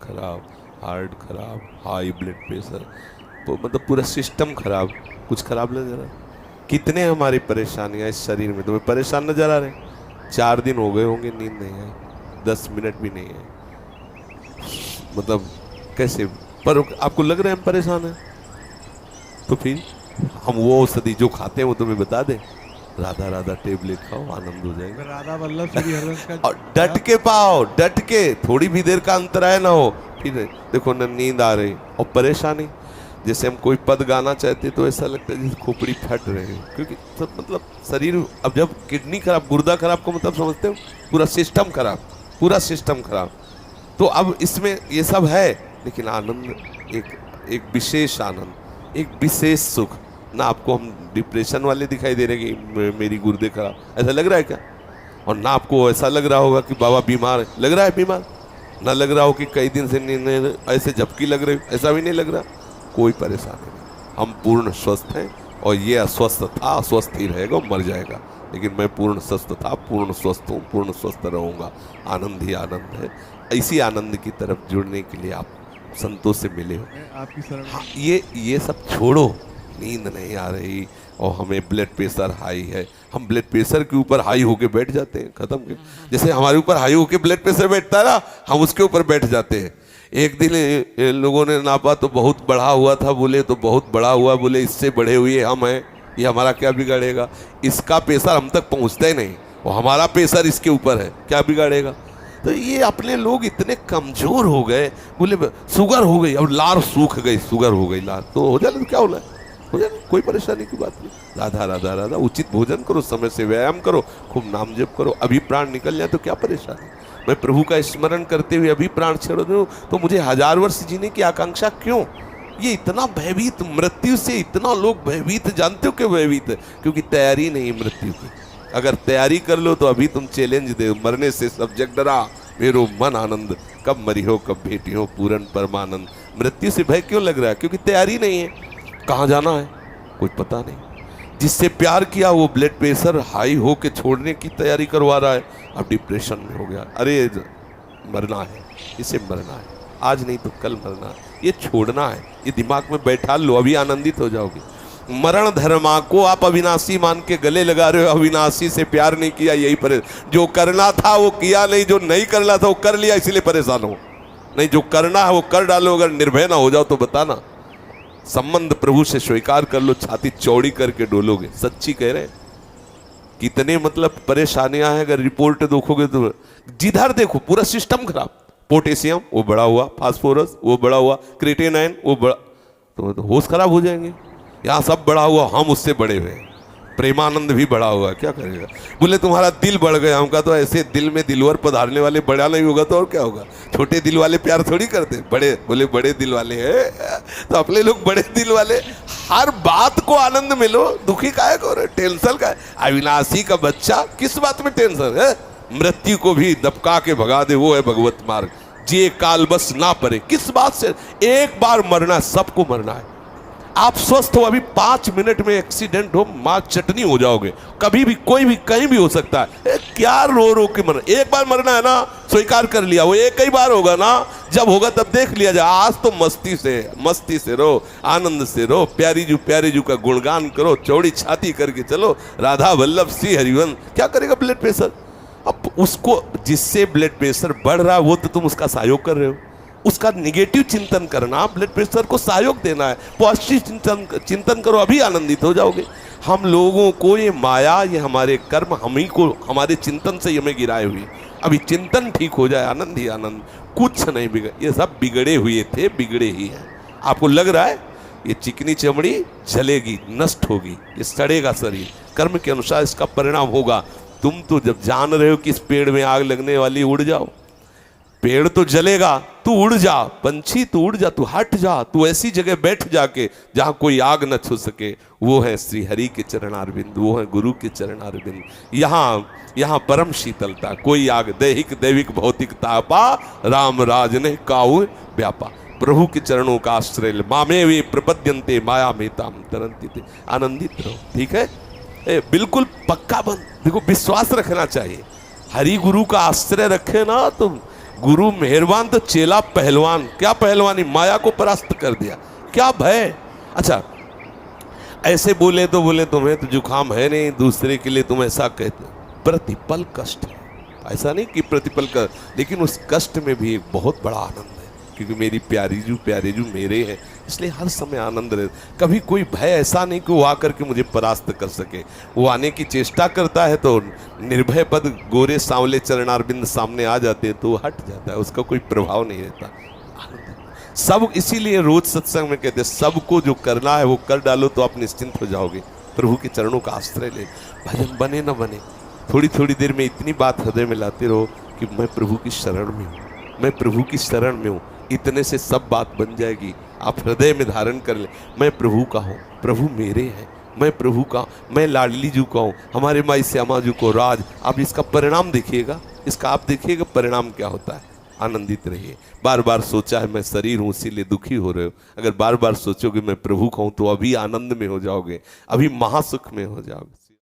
खराब, हार्ट खराब, high blood pressure, तो मतलब पूरा सिस्टम खराब। कुछ खराब नजर आ रहा? कितने हमारी परेशानियां इस शरीर में तुम्हें परेशान नजर आ रहे हैं? 4 दिन हो गए होंगे नींद नहीं आई, 10 मिनट भी नहीं है, मतलब कैसे? पर आपको लग रहा है हम परेशान हैं? तो फिर हम वो औषधि जो खाते हैं वो तुम्हें बता दें, राधा राधा टेबलेट खाओ, आनंद हो जाएगा। राधा वल्लभ श्री हरिवंश का और डट के पाओ, डट के, थोड़ी भी देर का अंतराय ना हो। फिर देखो न नींद आ रही और परेशानी, जैसे हम कोई पद गाना चाहते तो ऐसा लगता है जैसे खोपड़ी फट रहे हैं, क्योंकि सब मतलब शरीर, अब जब किडनी खराब, गुर्दा खराब को मतलब समझते हो, पूरा सिस्टम खराब, पूरा सिस्टम खराब। तो अब इसमें ये सब है, लेकिन आनंद एक विशेष आनंद, एक विशेष सुख। ना आपको हम डिप्रेशन वाले दिखाई दे रहे कि मेरी गुर्दे खराब, ऐसा लग रहा है क्या? और ना आपको ऐसा लग रहा होगा कि बाबा बीमार है, लग रहा है बीमार? ना लग रहा हो कि कई दिन से नींद ऐसे झपकी लग रही, ऐसा भी नहीं लग रहा। कोई परेशानी नहीं, हम पूर्ण स्वस्थ हैं। और ये अस्वस्थ था, अस्वस्थ ही रहेगा, मर जाएगा, लेकिन मैं पूर्ण स्वस्थ था, पूर्ण स्वस्थ हूँ, पूर्ण स्वस्थ रहूँगा। आनंद ही आनंद है। इसी आनंद की तरफ जुड़ने के लिए आप संतों से मिले हो। आपकी शरण। हाँ, ये सब छोड़ो, नींद नहीं आ रही और हमें ब्लड प्रेशर हाई है, हम ब्लड प्रेशर के ऊपर हाई होके बैठ जाते हैं, खत्म के। जैसे हमारे ऊपर हाई होके ब्लड प्रेशर बैठता है ना, हम उसके ऊपर बैठ जाते हैं। एक दिन लोगों ने नापा तो बहुत बढ़ा हुआ था, बोले तो बहुत बड़ा हुआ, बोले इससे बढ़े हुए हम हैं, ये हमारा क्या बिगाड़ेगा? इसका प्रेशर हम तक पहुंचता ही नहीं और हमारा प्रेशर इसके ऊपर है, क्या बिगाड़ेगा? तो ये अपने लोग इतने कमजोर हो गए, बोले शुगर हो गई, अब लार सूख गई, शुगर हो गई लार, तो हो जाए तो क्या होना है, हो जाए, कोई परेशानी की बात नहीं। राधा राधा राधा, उचित भोजन करो, समय से व्यायाम करो, खूब नाम जप करो, अभी प्राण निकल जाए तो क्या परेशानी? मैं प्रभु का स्मरण करते हुए अभी प्राण छोड़ दूं तो मुझे 1000 वर्ष जीने की आकांक्षा क्यों? ये इतना भयभीत, मृत्यु से इतना लोग भयभीत, जानते हो क्यों भयभीत है? क्योंकि तैयारी नहीं मृत्यु की। अगर तैयारी कर लो तो अभी तुम चैलेंज दे, मरने से सब जग डरा मेरो मन आनंद, कब मरी हो कब भेटी हो पूरन परमानंद। मृत्यु से भय क्यों लग रहा है? क्योंकि तैयारी नहीं है, कहाँ जाना है कुछ पता नहीं। जिससे प्यार किया वो ब्लड प्रेशर हाई हो के छोड़ने की तैयारी करवा रहा है, अब डिप्रेशन में हो गया। अरे मरना है, इसे मरना है, आज नहीं तो कल मरना है, ये छोड़ना है, ये दिमाग में बैठा लो, अभी आनंदित हो जाओगे। मरण धर्मा को आप अविनाशी मान के गले लगा रहे हो, अविनाशी से प्यार नहीं किया, यही परेशान। जो करना था वो किया नहीं, जो नहीं करना था वो कर लिया, इसलिए परेशान हो। नहीं, जो करना है वो कर डालो, अगर निर्भय ना हो जाओ तो बताना। संबंध प्रभु से स्वीकार कर लो, छाती चौड़ी करके डोलोगे, सच्ची कह रहे हैं। कितने मतलब परेशानियां हैं, अगर रिपोर्ट देखोगे तो जिधर देखो पूरा सिस्टम खराब। पोटेशियम वो बढ़ा हुआ, फास्फोरस वो बढ़ा हुआ, क्रिएटिनिन वो बढ़ा, तो होश खराब हो जाएंगे। यहाँ सब बढ़ा हुआ, हम उससे बड़े हुए। प्रेमानंद भी बढ़ा हुआ, क्या करेगा? बोले तुम्हारा दिल बढ़ गया, हमका तो ऐसे दिल में दिलवर पधारने वाले बड़ा नहीं होगा तो और क्या होगा? छोटे दिल वाले प्यार थोड़ी करते, बड़े, बोले बड़े दिल वाले हैं तो अपने लोग बड़े दिल वाले। हर बात को आनंद मिलो, दुखी काहे को, टेंशन का? अविनाशी का बच्चा, किस बात में टेंशन है? मृत्यु को भी दबका के भगा दे, वो है भगवत मार्ग। जे काल बस ना पड़े, किस बात से? एक बार मरना, सबको मरना है। आप स्वस्थ हो, अभी 5 मिनट में एक्सीडेंट हो, मां चटनी हो जाओगे, कभी भी कोई भी कहीं भी हो सकता है। क्या रो रो के मरना? एक बार मरना है ना, स्वीकार कर लिया, वो एक ही बार होगा ना, जब होगा तब देख लिया जाए। आज तो मस्ती से रो, आनंद से रो, प्यारी जू का गुणगान करो, चौड़ी छाती करके चलो, राधा वल्लभ श्री हरिवंश। क्या करेगा ब्लड प्रेशर? अब उसको, जिससे ब्लड प्रेशर बढ़ रहा है वो तो तुम उसका सहयोग कर रहे हो, उसका निगेटिव चिंतन करना, ब्लड प्रेशर को सहयोग देना है। पॉजिटिव चिंतन करो, अभी आनंदित हो जाओगे। हम लोगों को ये माया, ये हमारे कर्म, हम ही को, हमारे चिंतन से हमें गिराए हुए। अभी चिंतन ठीक हो जाए, आनंद ही आनंद, कुछ नहीं बिगड़, ये सब बिगड़े हुए थे, बिगड़े ही हैं। आपको लग रहा है ये चिकनी चमड़ी जलेगी, नष्ट होगी, ये सड़ेगा शरीर, कर्म के अनुसार इसका परिणाम होगा। तुम तो जब जान रहे हो कि इस पेड़ में आग लगने वाली, उड़ जाओ। पेड़ तो जलेगा, तू उड़ जा, पंछी तू उड़ जा, तू हट जा, तू ऐसी जगह बैठ जाके जहां कोई आग न छू सके। वो है श्री हरि के चरणारविंद, वो है गुरु के चरणारविंद। यहाँ परम शीतलता, कोई आग दैहिक दैविक भौतिक तापा, राम राज ने काऊ व्यापा। प्रभु के चरणों का आश्रय, मामे वे प्रपद्यन्ते माया मेताम तरन्ति। आनंदित रहो, ठीक है? बिल्कुल पक्का बंद। देखो, विश्वास रखना चाहिए, हरि गुरु का आश्रय रखे ना तुम, गुरु मेहरबान तो चेला पहलवान। क्या पहलवानी? माया को परास्त कर दिया। क्या भय? अच्छा, ऐसे बोले तो बोले तुम्हें तो जुकाम है नहीं, दूसरे के लिए तुम ऐसा कहते हो। प्रतिपल कष्ट है, ऐसा नहीं कि प्रतिपल का, लेकिन उस कष्ट में भी एक बहुत बड़ा आनंद है, क्योंकि मेरी प्यारे जू मेरे हैं, इसलिए हर समय आनंद रहे। कभी कोई भय ऐसा नहीं कि वो आकर के मुझे परास्त कर सके। वो आने की चेष्टा करता है तो निर्भय पद गोरे सांवले चरणारविंद सामने आ जाते हैं तो वो हट जाता है, उसका कोई प्रभाव नहीं रहता। सब इसीलिए रोज सत्संग में कहते हैं सबको जो करना है वो कर डालो तो आप निश्चिंत हो जाओगे। प्रभु के चरणों का आश्रय ले, भजन बने न बने, थोड़ी थोड़ी देर में इतनी बात हृदय में लाते रहो कि मैं प्रभु की शरण में हूँ, मैं प्रभु की शरण में हूँ। इतने से सब बात बन जाएगी। आप हृदय में धारण कर ले, मैं प्रभु का हूँ, प्रभु मेरे हैं, मैं प्रभु का, मैं लाडली जू का हूँ, हमारे माई श्यामा जू को राज। आप इसका परिणाम देखिएगा, इसका आप देखिएगा परिणाम क्या होता है। आनंदित रहिए। बार बार सोचा है मैं शरीर हूँ इसीलिए दुखी हो रहे हो, अगर बार बार सोचोगे मैं प्रभु का हूँ तो अभी आनंद में हो जाओगे, अभी महासुख में हो जाओगे।